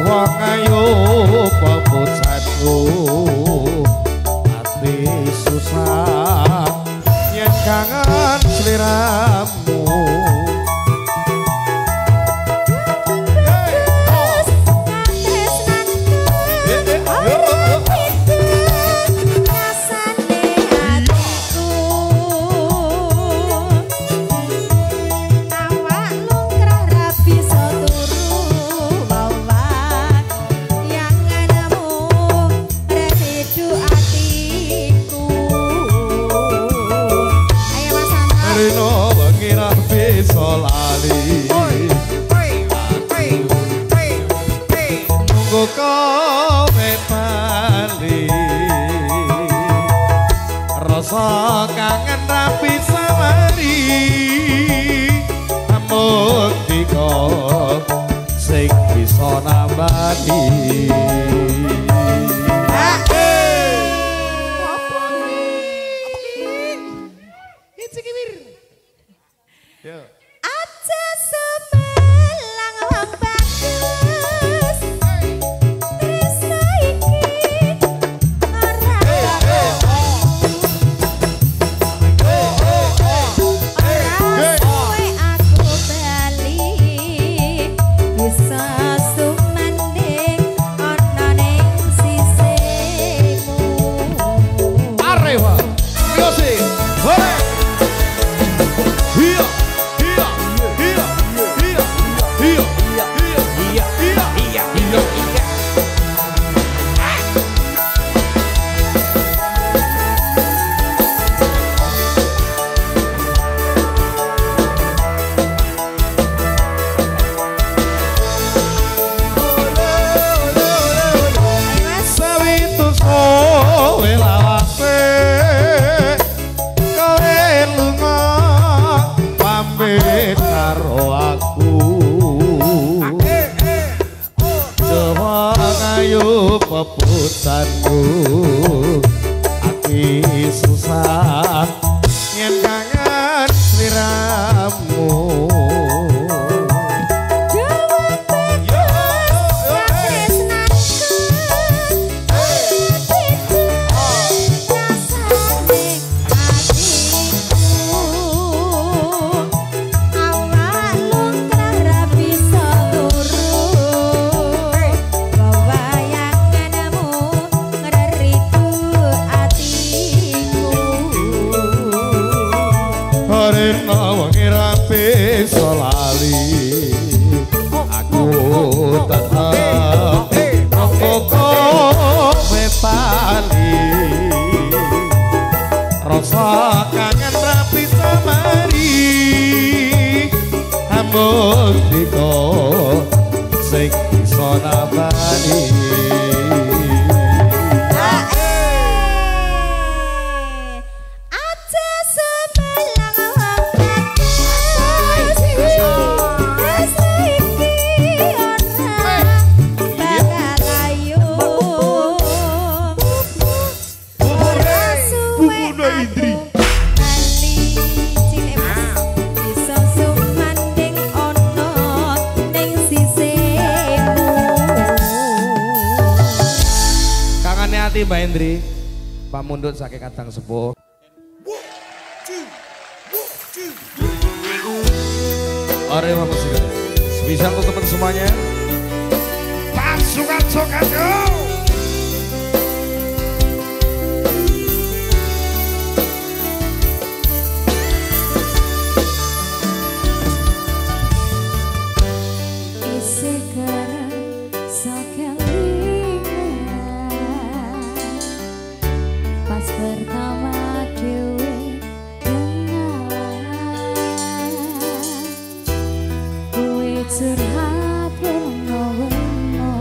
wong ayu pepucanku ati susah yen kangen sliramu rasa kangen rapi samari amung dika sing bisa nambani aja sebelang wong bagus tresno iki ora suwe aku bali bisa sumanding ana ning sisihmu Arriba music hore hiya peputanku ati susah yen kangen sliramu solali aku tetap kok bepali rasa kangen rapi samari amung dika sing bisa nambani Mbak Hendri, Pak Mundut saking Kadang Sepuh. Ore musik. Bisa untuk teman semuanya. Pasukan Soekarno. Pertama dewe kenalan kue curhat wengo-wengo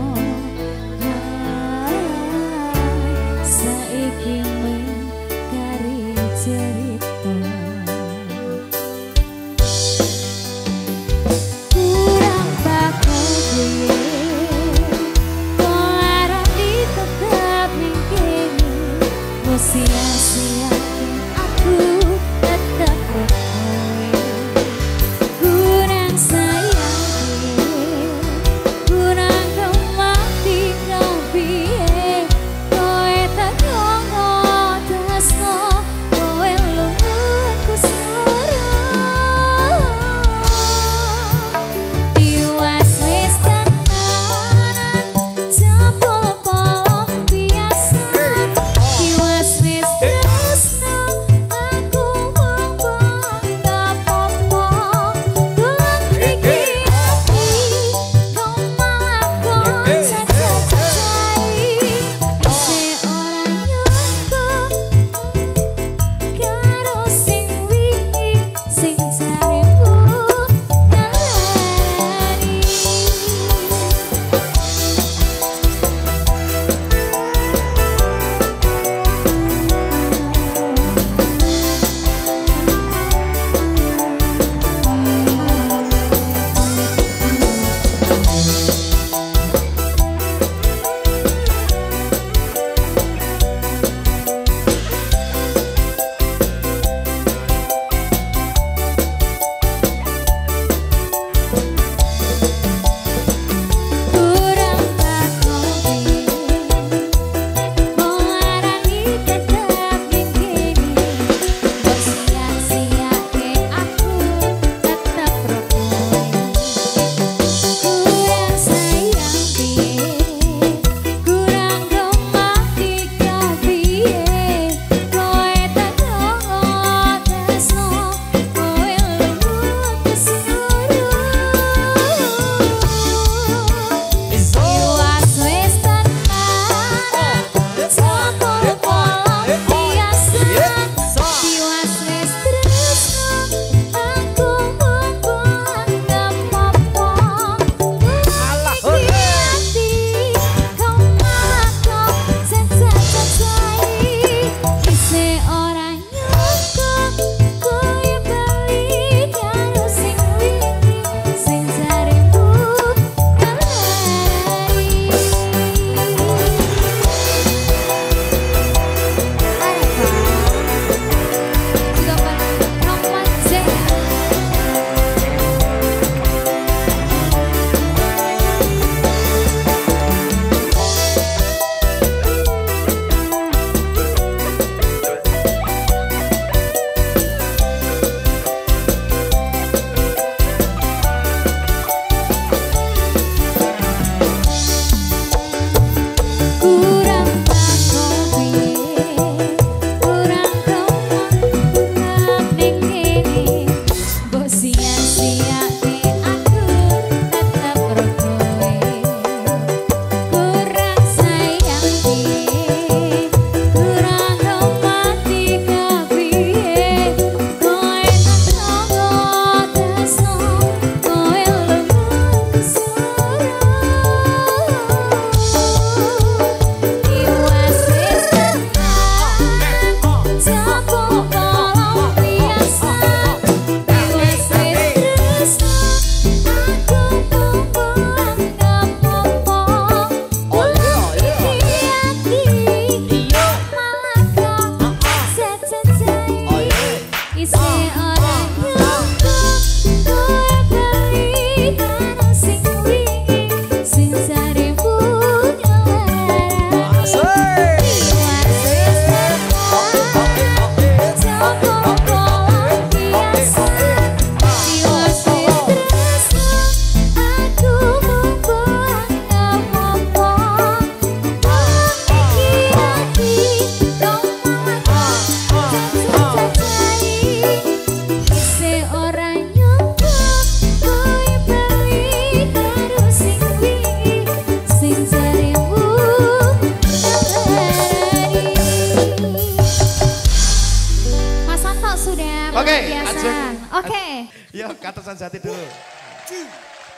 Ayo Katesan Jati dulu.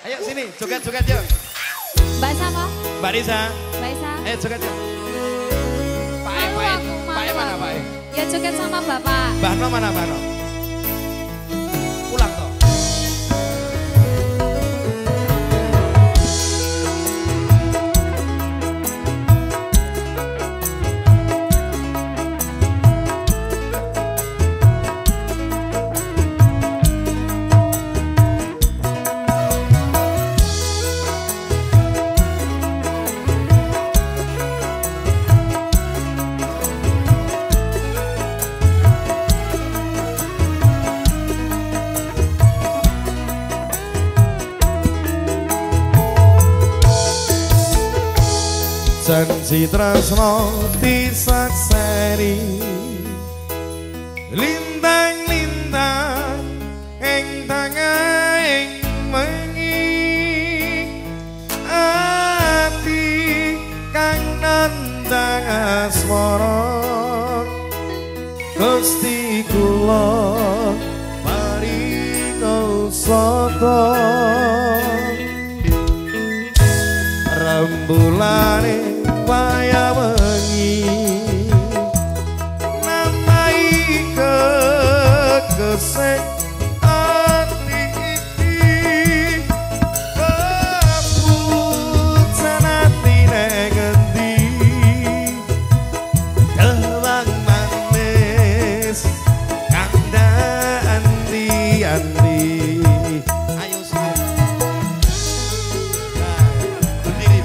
Ayo sini, joget-joget yuk. Mbak siapa? Mbak Risa. Mbak Isa. Ayo joget yuk. Pak E mana Pak E? Ya joget sama Bapak. Mbak No mana Mbak No? Pulang toh. Janji tresno disakseni lintang-lintang ing tanging mengi ati kang nandang asmara Gusti kula paringa sata rembulane waya wengi namai kekesek ati iki keputusan ati ngendi tewang manis kanda andi ayo sih berdiri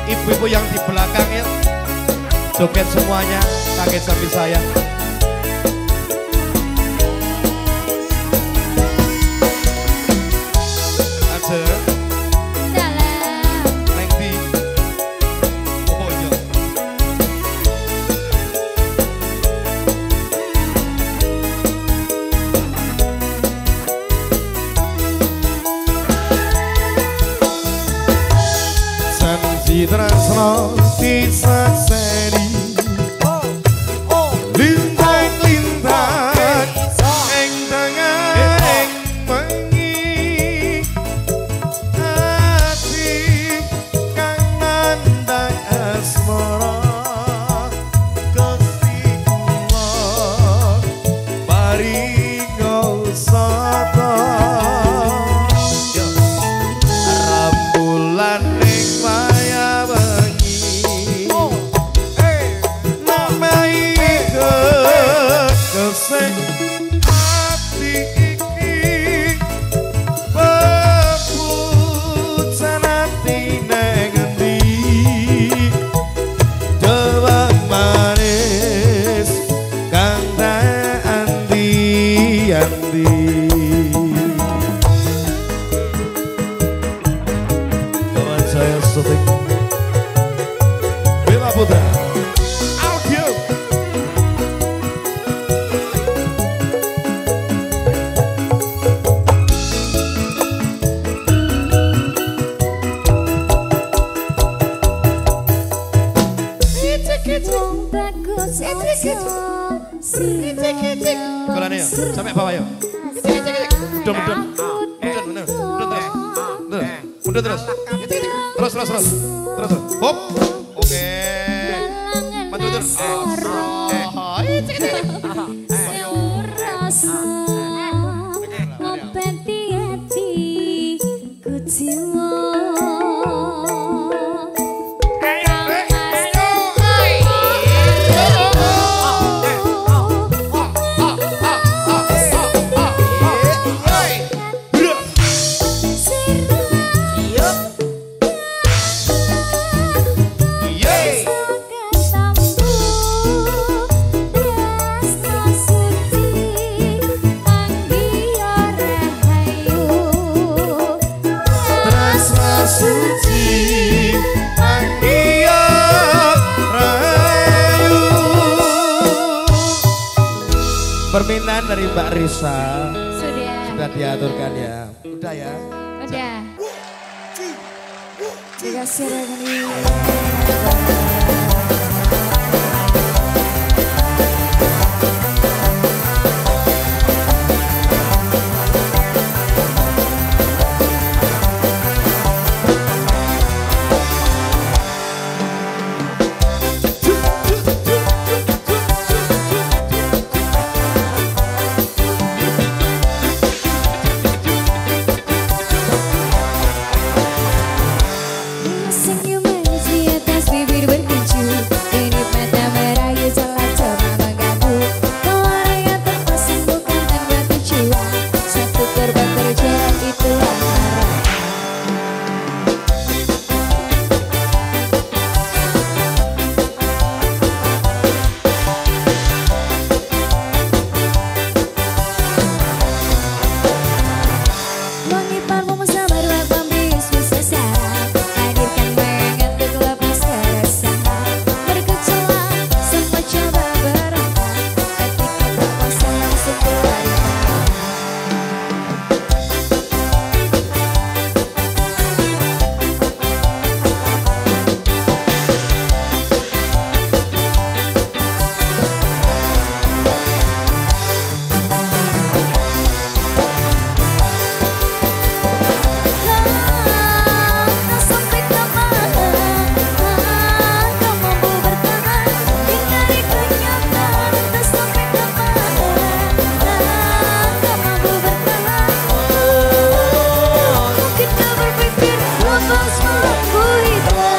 Ibu-ibu yang di belakang ya, joget semuanya, kaget sambil saya. Aja. Neng di. Oh iya. Tresno disakseni lintang-lintang ing tengahing wengi ati kang nandang asmara Gusti kula paringa sata rembulan ning ati iki beputusan ati ngendi dewang manis kang andi kawan saya syuting Bella Putra audio. Sampai bawah yuk. terus. Hop. Oke. Maju terus. Permintaan dari Mbak Risa sudah diaturkan ya. Udah ya. Udah. Dikasih regani. Senyum manis di atas bibir berkincu. Ini mata merayu celah coba mengganggu. Kalau yang terpasang bukan tanpa tujuan. Satu korban terjalan itulah marah. Wangi parfum sabar wakam bisu sesat. Hadirkan mengantuk lepas keresahan. Bergejolak semua coba berontak. Ketika tak kuasa langsung keluar. Tak sampai kapan kau mampu bertahan. Hindari kenyataan. Tak sampai kapan kau mampu bertahan. Mungkin kau berpikir lepas mampu hilang.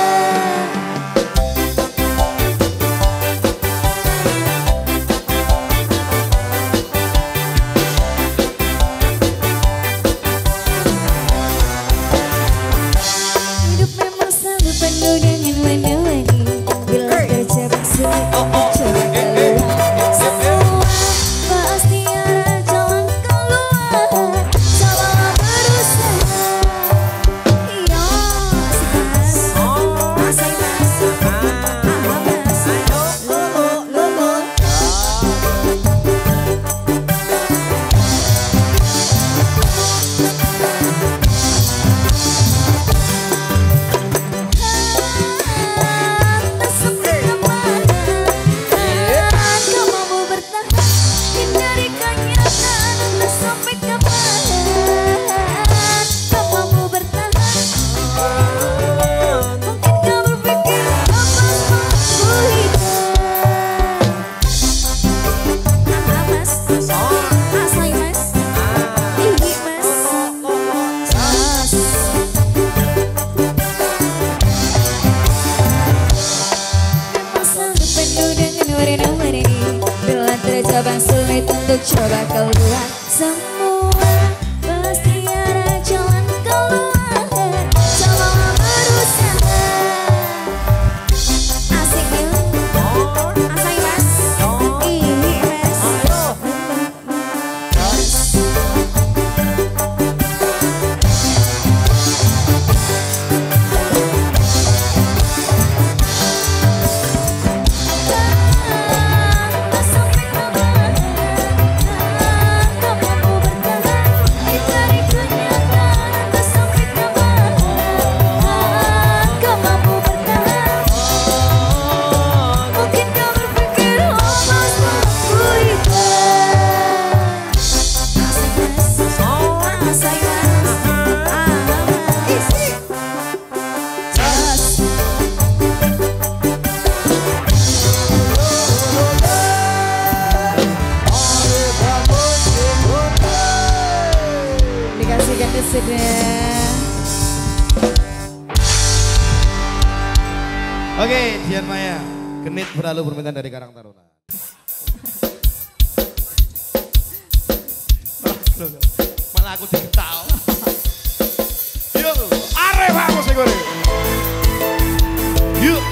Hidup memang selalu penuh dengan warna-warni. Bila terjebak sulit untuk coba keluar. Semua pasti ada jalan keluar. Cobalah berusaha. Iya, mas, asal mas, lobo. Tak sampai kapan kau mampu bertahan. Hindari kenyataan. Tak sampai kapan kau mampu bertahan. Mungkin kau berpikir lepas mampu hilang. Mas, asal mas, tinggi mas, mas. Selalu penuh dengan warna-warni. Bila terjebak sulit untuk coba keluar. Semua pasti ada jalan keluar. Cobalah berusaha. Asik yuk, asik mas, ih mas. Tak sampai kapan kau mampu bertahan. Oke, Dian Maya, Genit Berlalu permintaan dari Karang Taruna. Malah aku digital. Yuk, arep aku sing gore. Yuk.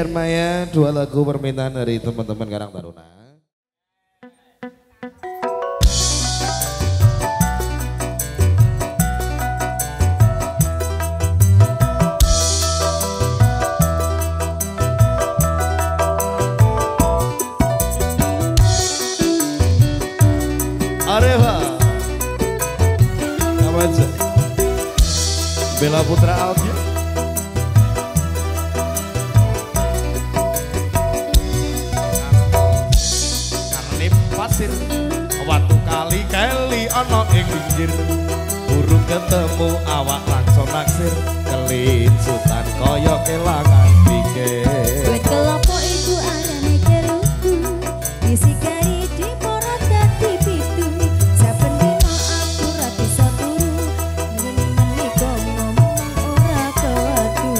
Hermaya, dua lagu permintaan dari teman-teman Karang Taruna. Areva, apa aja? Bella Putra Aldia. Pasir watu kali keli ana ing pinggir burung ketemu awak langsung naksir kelinsutan kaya kelangan pikir buat kelompok iku arane keruku disikari di porot dadi pitu saben dina aku ra bisa turu meni ngomong ora kewatu.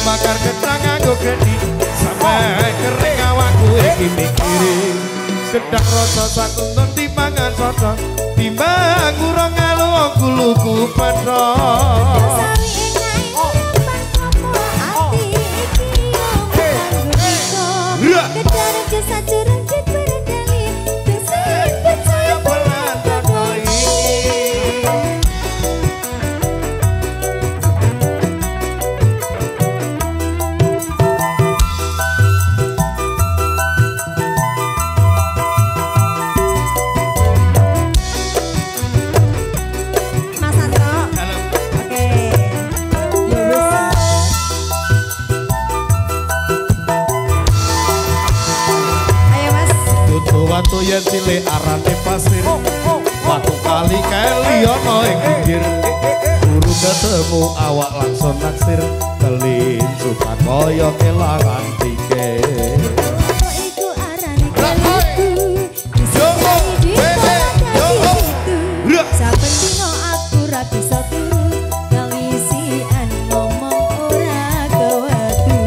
Bakar gedang nganggo geni sampai kering awakku iki mikirin gedang rasa sakuntun dimangan soto timbang urung ngalu kuluku padha watu yen cilik arane pasir watu kali keli ana ing pinggir guru ketemu awak langsung naksir kelinsutan kaya kelangan pikir iku arane keliku disikari di saben dina aku ra bisa turu kalisian ngomong ora kewatu.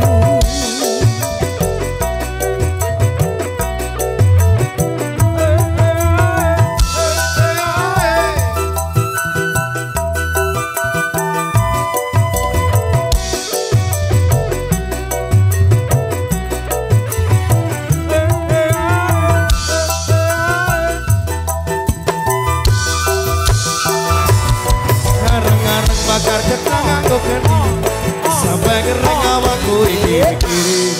bakar gedang nganggo geni sampai kering awakku iki mikirin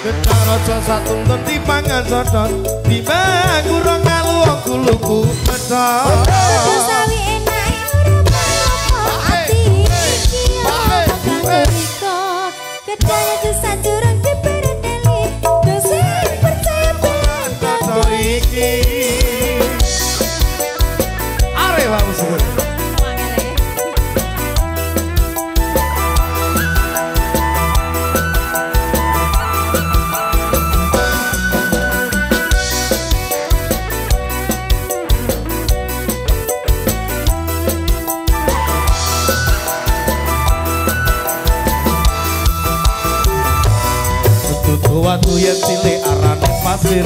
gedang aja satuntun dipangan soto timbang urung ngalu kuluku pedha sawi enak ora ati iki kanggo riko gedang aja sanjuran diperendeli dosi percaya kanggo iki are wae segera watu yen cilik arane pasir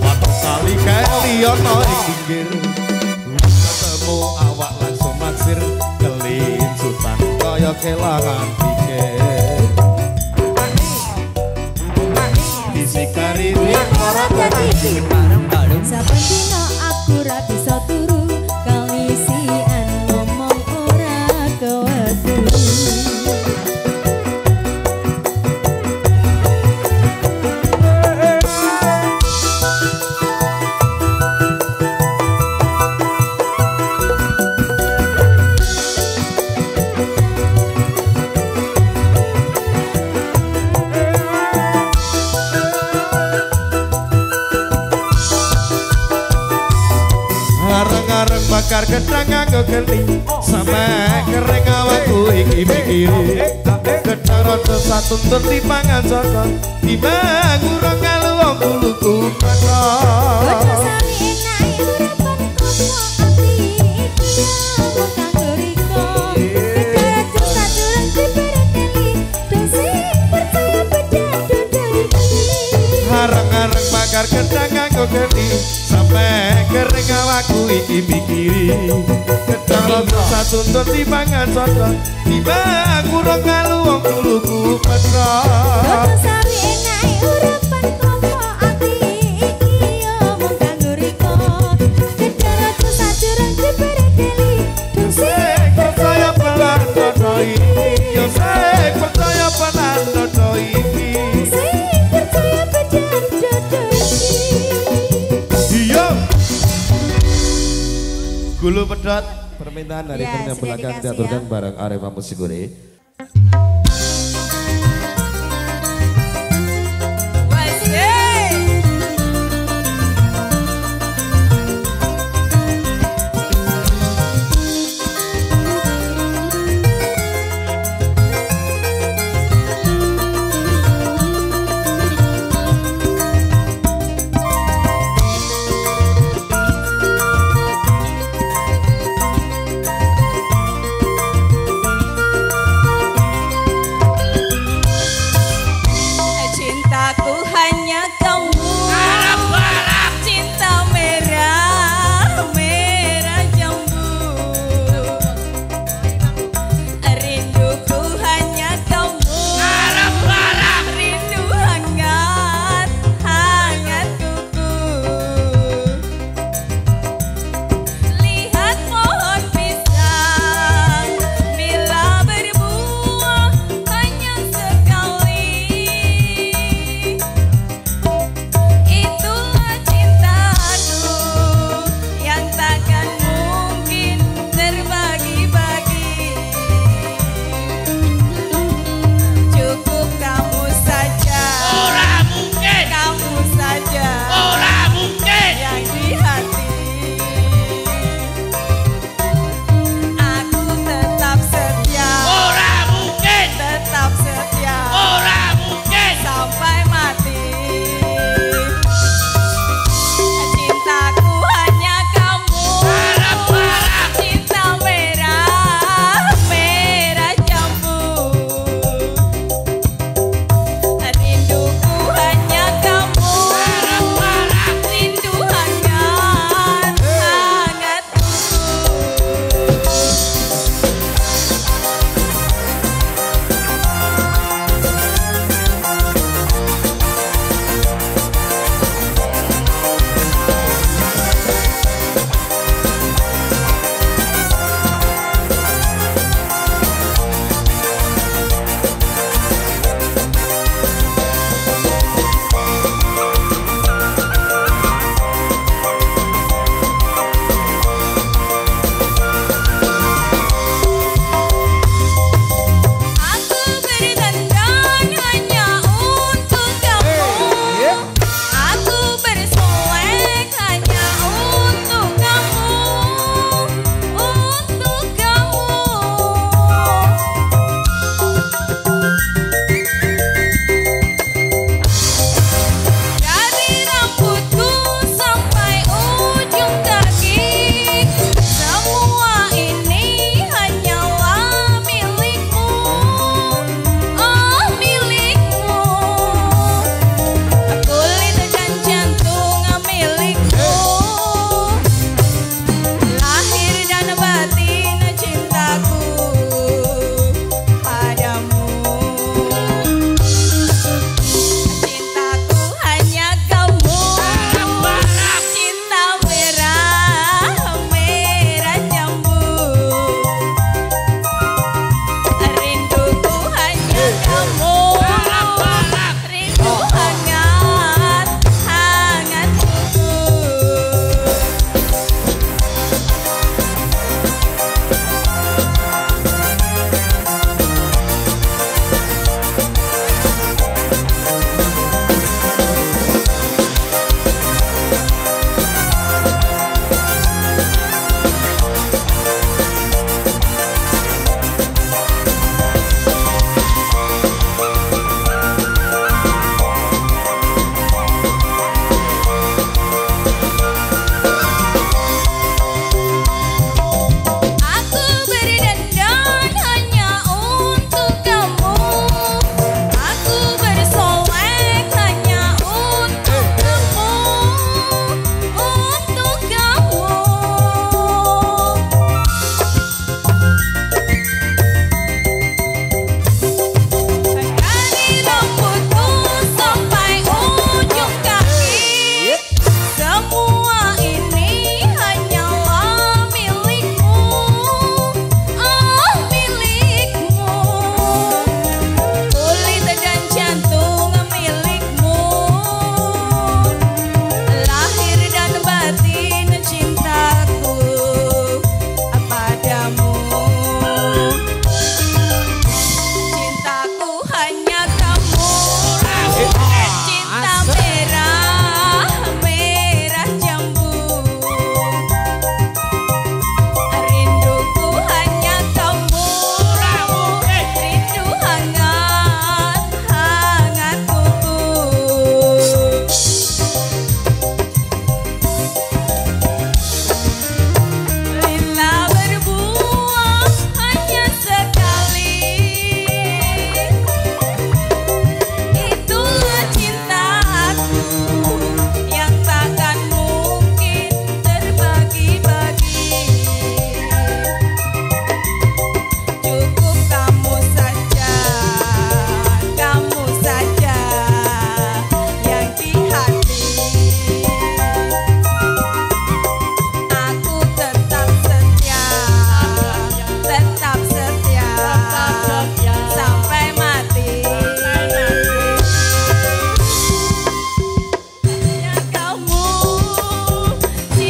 watu kali keli ana ing pinggir ketemu awak langsung naksir kelinsutan kaya kelangan pikir disikari ora dadi saben dina aku ra bisa turu kalisian ngomong ora kewatu. Areng-areng bakar gedang nganggo geni sampai kering awakku iki mikirin gedang rada satuntun dipangan soto timbang urung ngalu kuluku padha geni sampai kering awakku iki mikiri kecolok satu tuntut dimangan soto timbang kurang ngalu wong duluku petro Dodo sawi enake urapan klopo ati iki yo mung kanggo riko kecolok sajurang dipereteli sing percaya pelan dodo iki yo sing percaya pelan dodo iki sing percaya bejan dodo iki iya gulu pedot permintaan dari Ya, yang sudah belakang dikasih diaturkan ya. bareng Arema Musikure.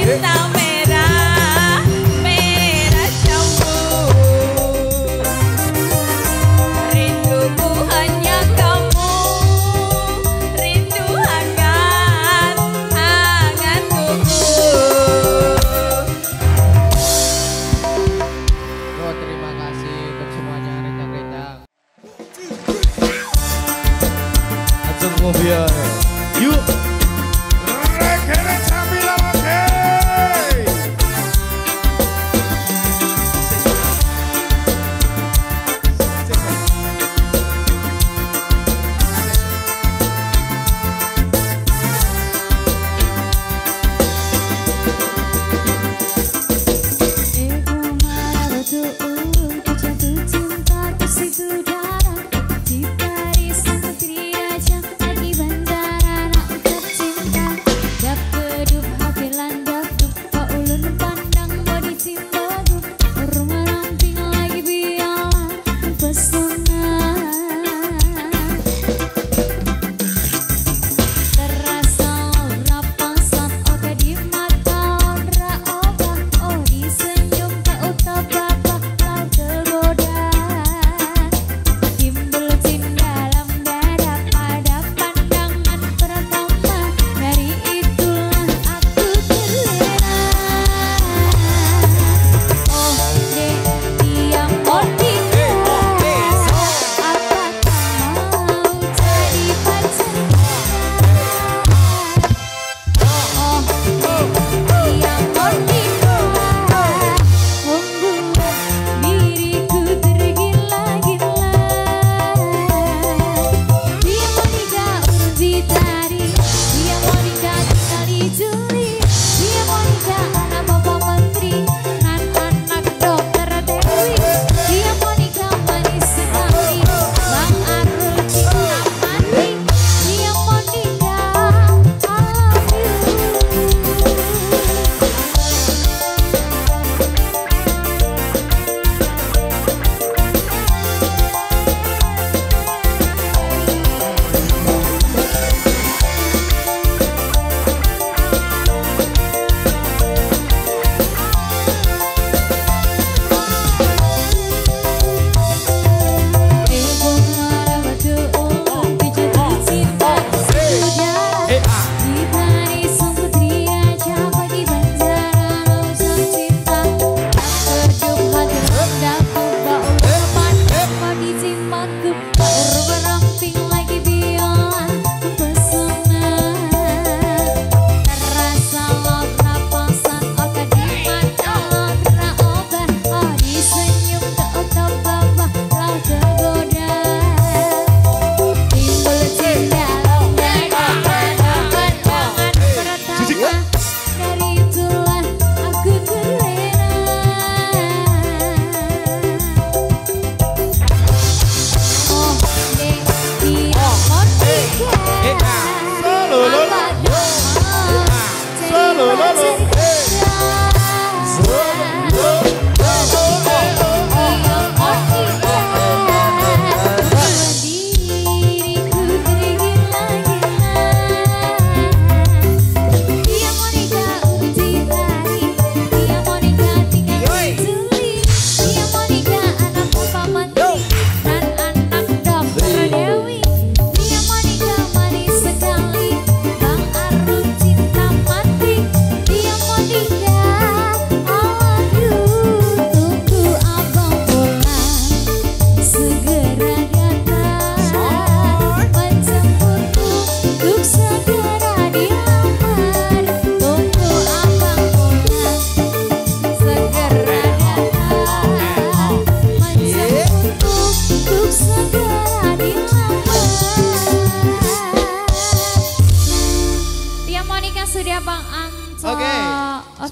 cinta merah, merah jambu. Rinduku hanya kamu, rindu hangat, hangat tubuh. Oh, terima kasih untuk semuanya rencang-rencang. Ajeng mobil. Yuk. Reggae sambil lagi.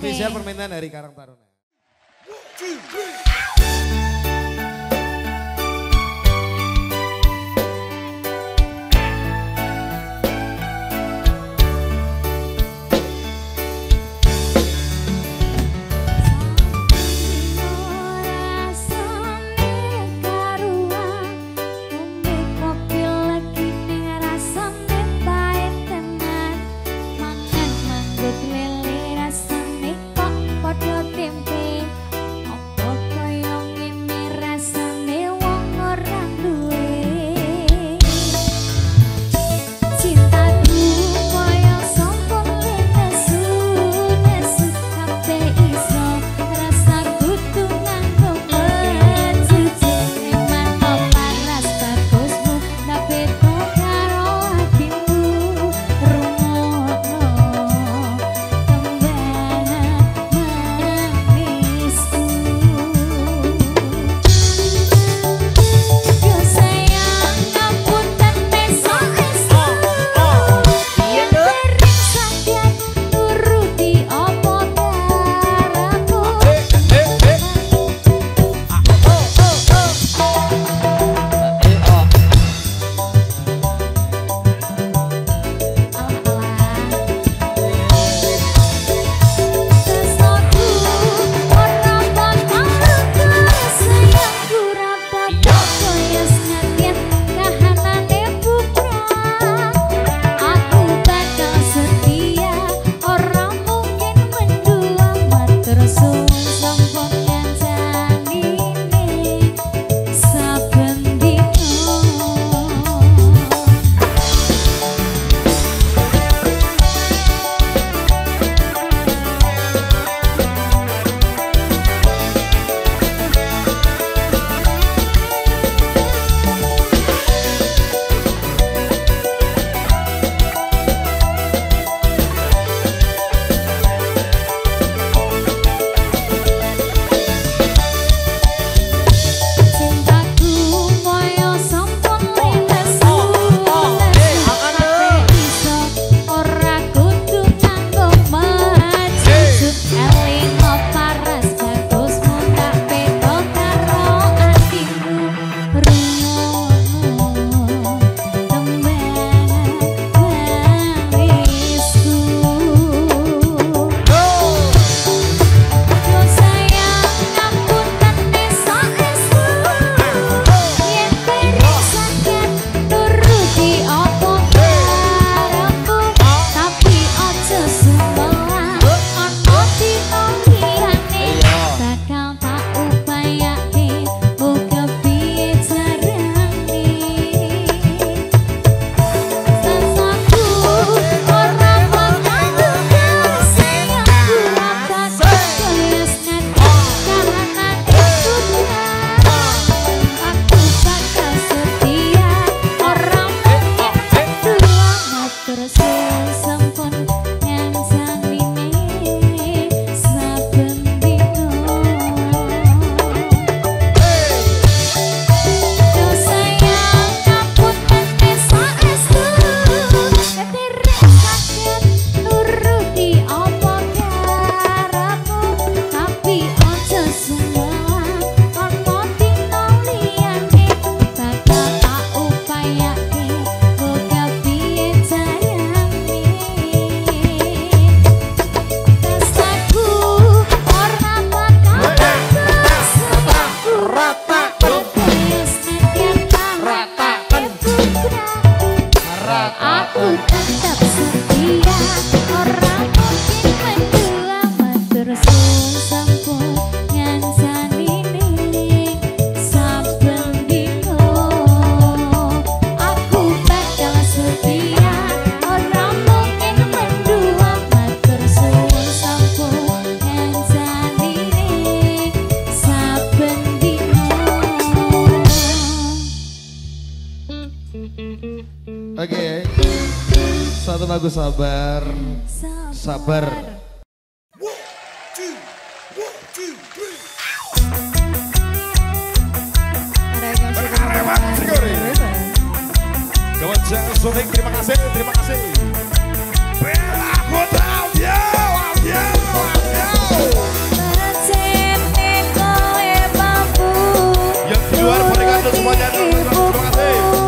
Spesial permintaan dari Karang Taruna. Lele rasane lagu sabar. Sabar. Kawan jangan Sonic, terima kasih, terima kasih. Bella Putra audio. Yang di luar boleh kandung semuanya, terima kasih.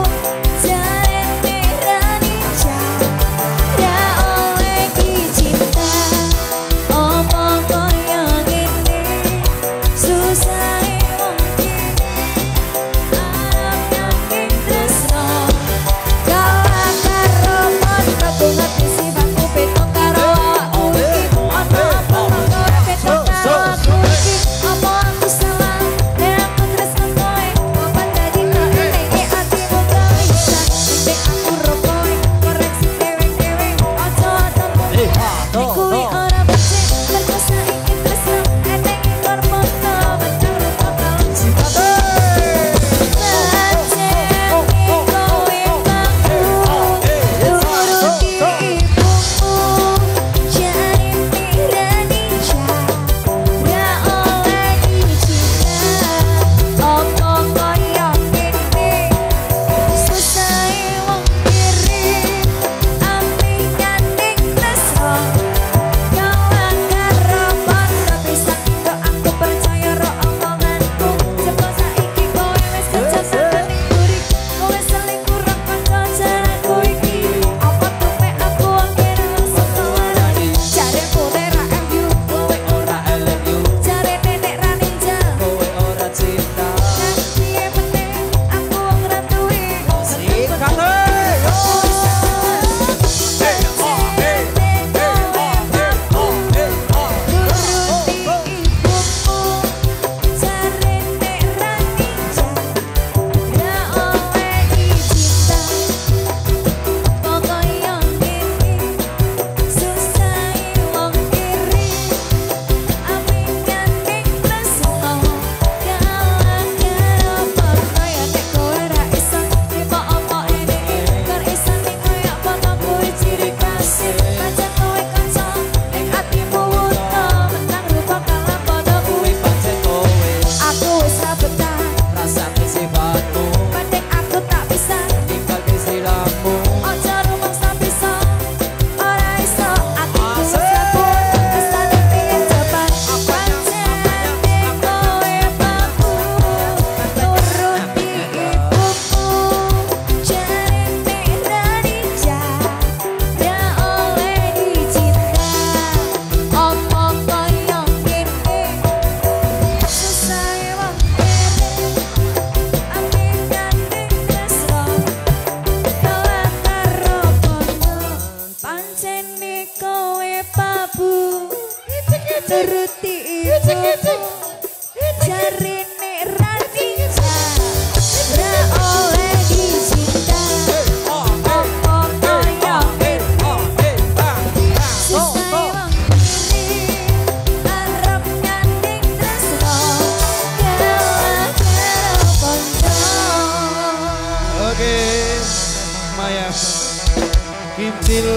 Kincil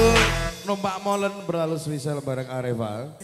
numpak molen berlalu Swisel bareng Areva.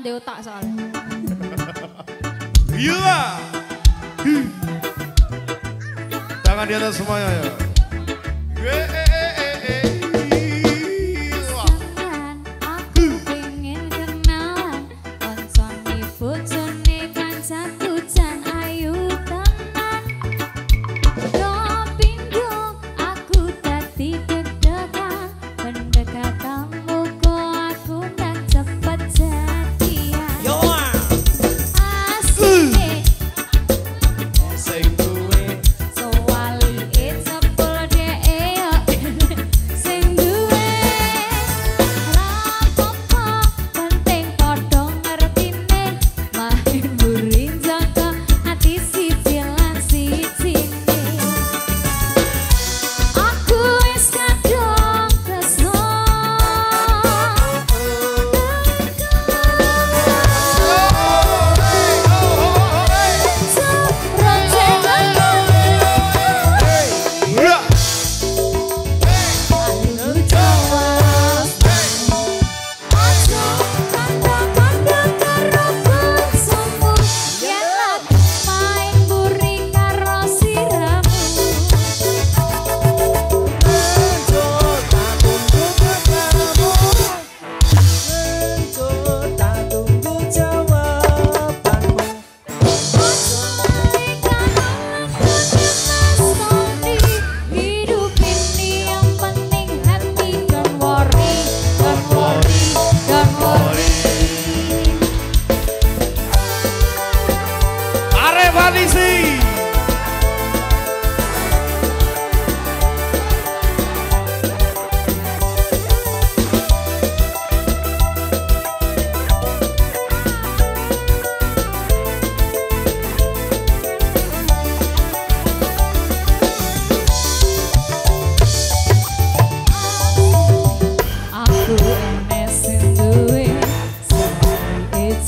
ndek otak soalnya. Iya. Tangan di atas semuanya ya.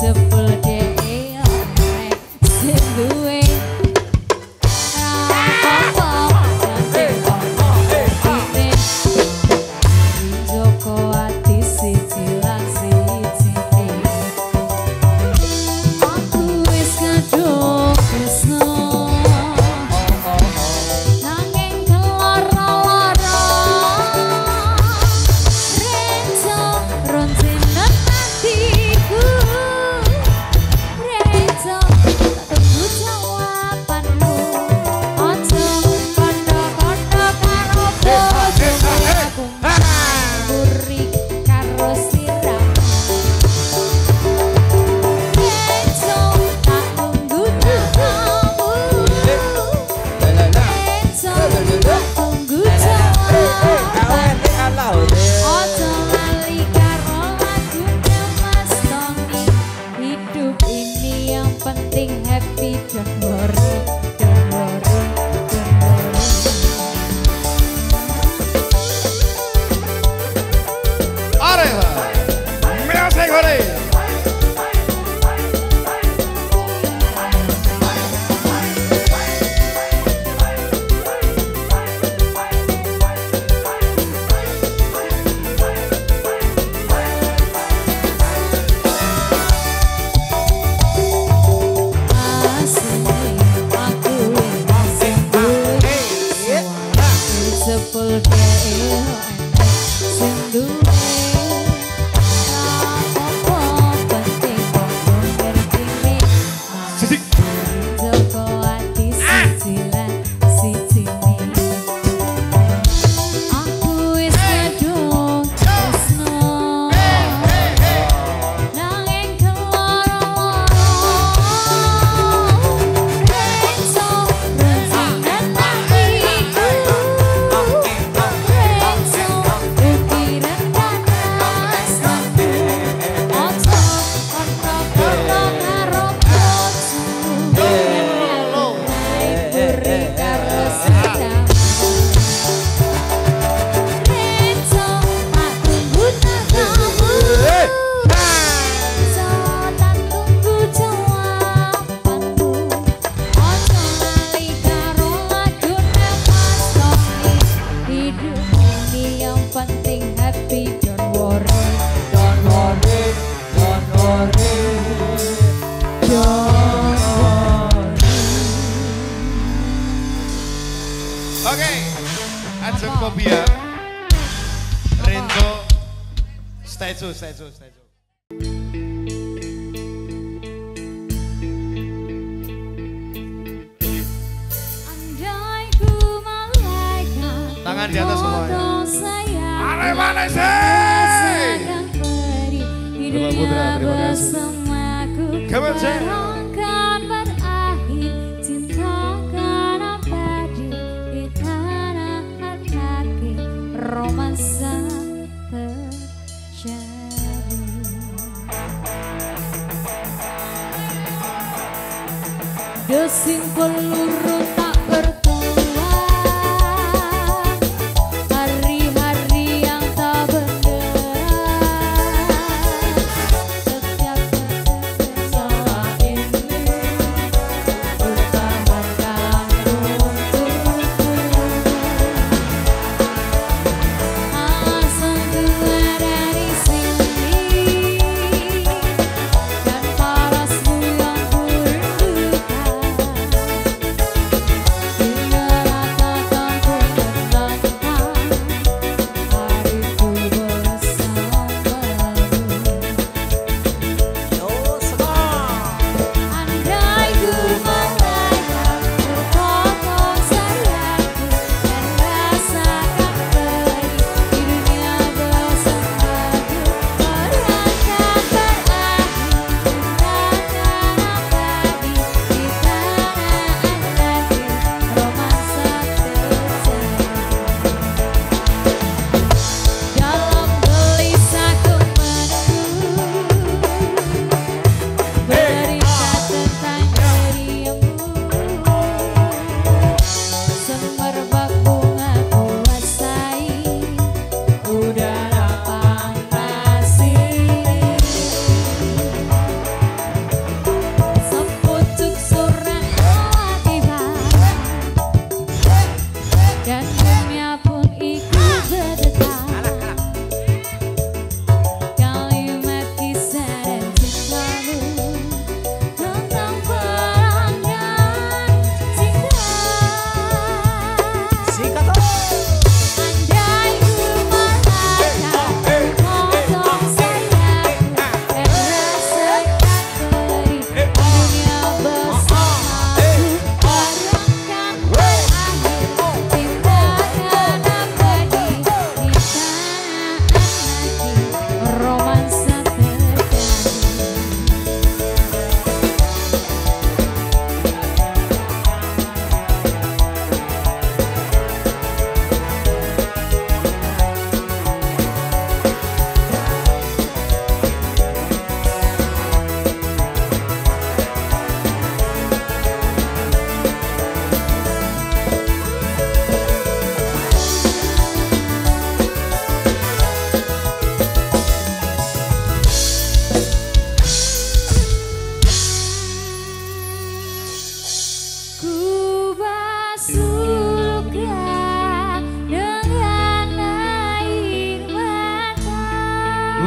Stay. Tangan di atas semuanya. Are mana sih? Bapak Putra, terima kasih. Kementerian. Romansa Desing peluru tak bertulang, hari-hari yang tak benderang. Setiap salah ini bukan bergantung untukku. Asal keluar dari sini dan parasmu yang ku rindukan.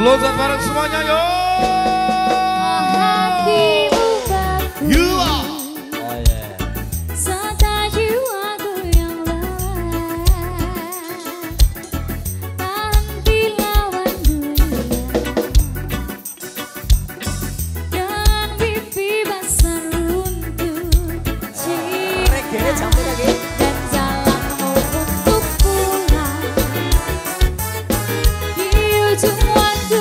Loncat bareng semuanya yo. Hatimu baku. You are. Oh yeah. Serta jiwaku yang lelah, tahan dilawan dunia dengan pipi basah runtuh cinta dan jalanmu untuk pulang di ujung waktu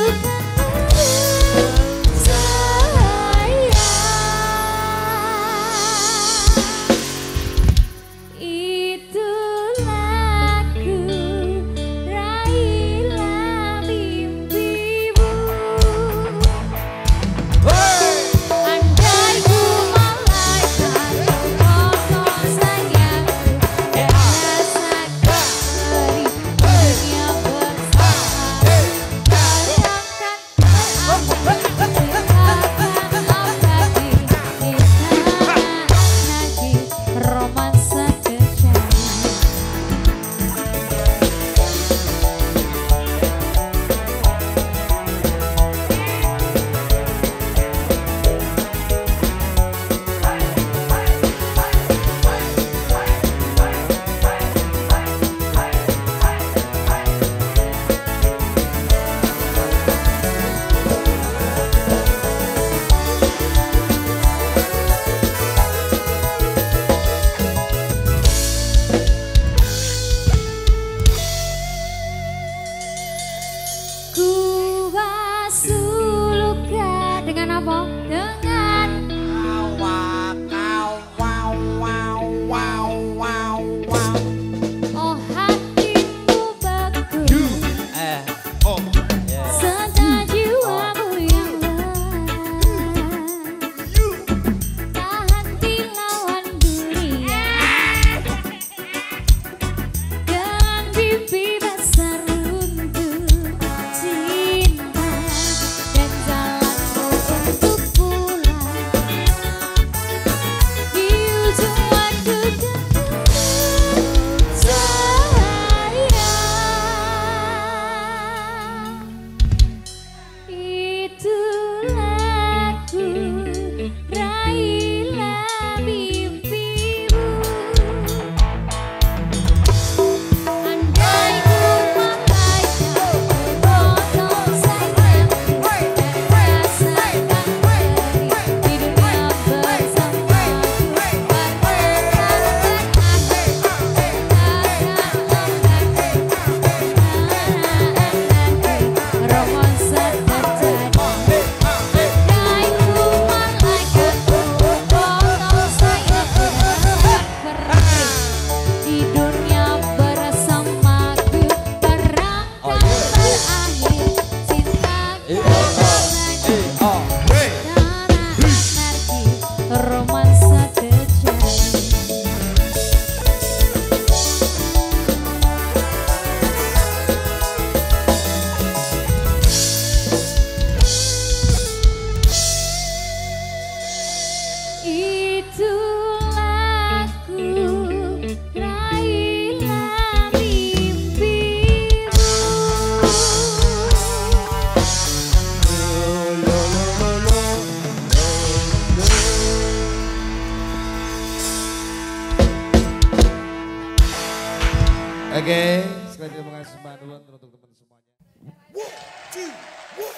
Oke, sekali lagi terima kasih Mbak Nuan untuk teman semuanya.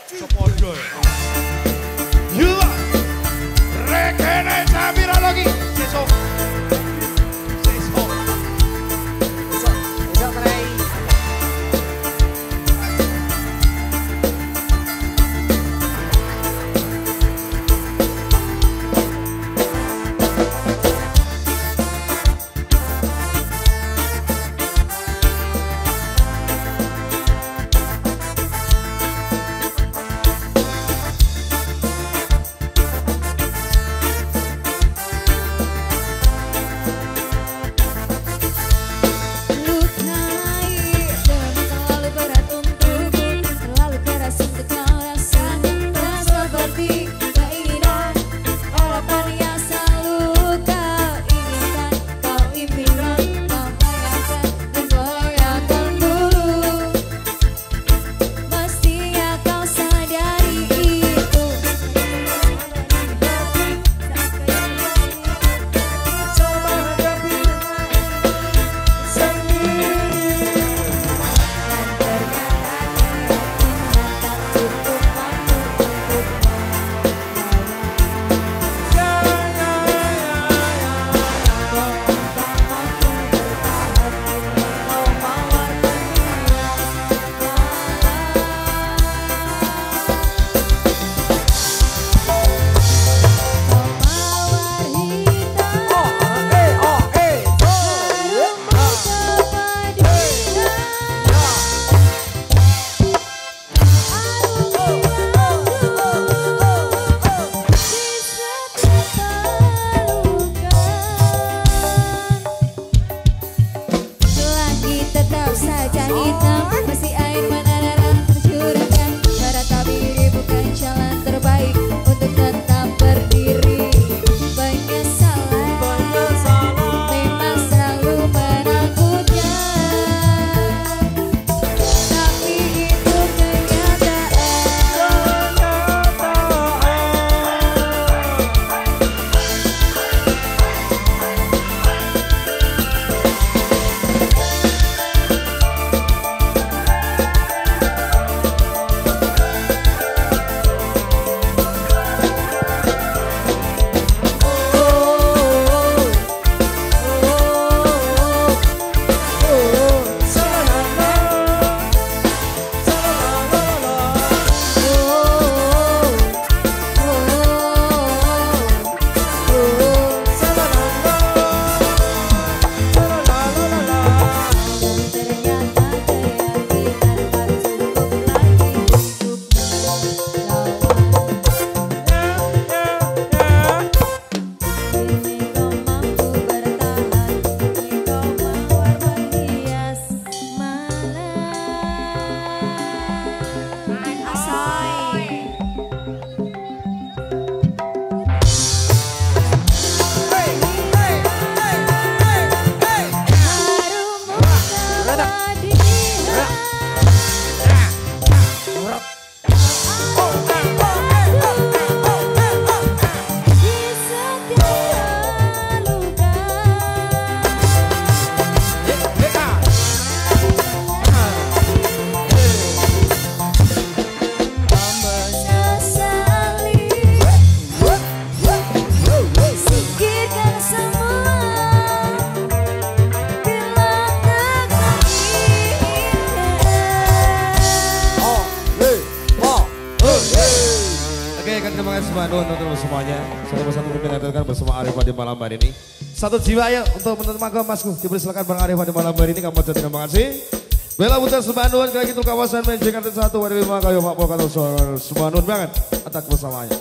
Sepodo ya. Yuk, rekene Samira lagi. Sesok. berdiri banyak salah, memang selalu menakutkan, tapi itu terima kasih teman-teman semuanya. Satu-satu berpindah bersama Arif di malam hari ini. Satu jiwa ya untuk menerima Masku. Dipersilakan Bang Arif di malam hari ini. Kamu jadi terima kasih. Bela Putar Sebanduan kali itu kawasan Jakarta 1 hari 5 kayu Pak Polkado Sebanduan banget. Atak bersamanya.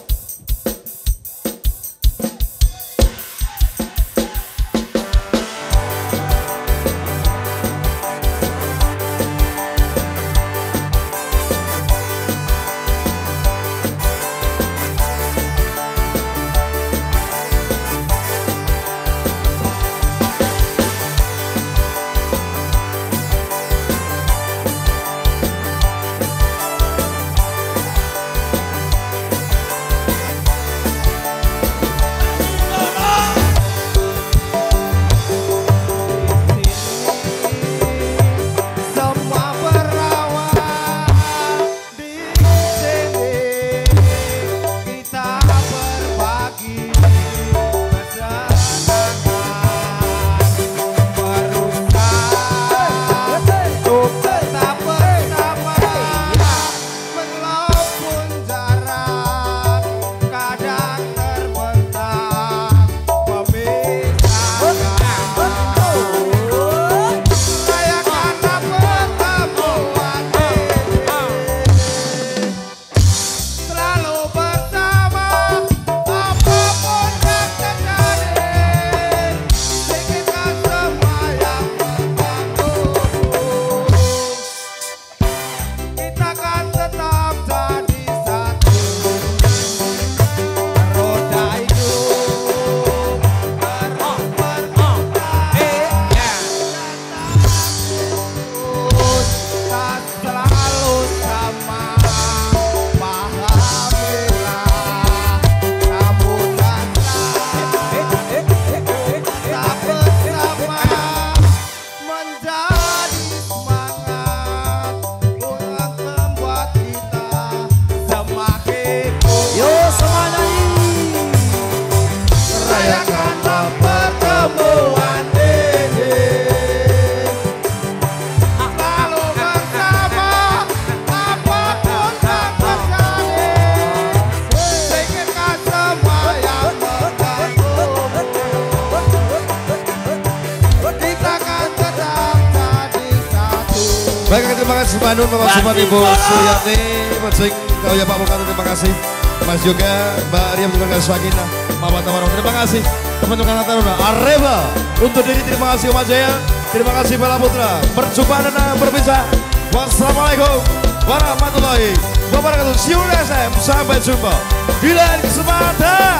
Baik, terima kasih Bandung, Bapak Supan, Ibu Suyati, Pecing, kau ya Pak Polkado, terima kasih. Mas juga, Mbak Riam juga kasih Sakinah, Mama Tawarong, terima kasih. Teman-teman Taruna, Areba, untuk diri terima kasih Om Jaya, terima kasih Bela Putra. Berjumpa dan berpisah. Wassalamualaikum warahmatullahi wabarakatuh. See you next time, sampai jumpa. Bila kesempatan.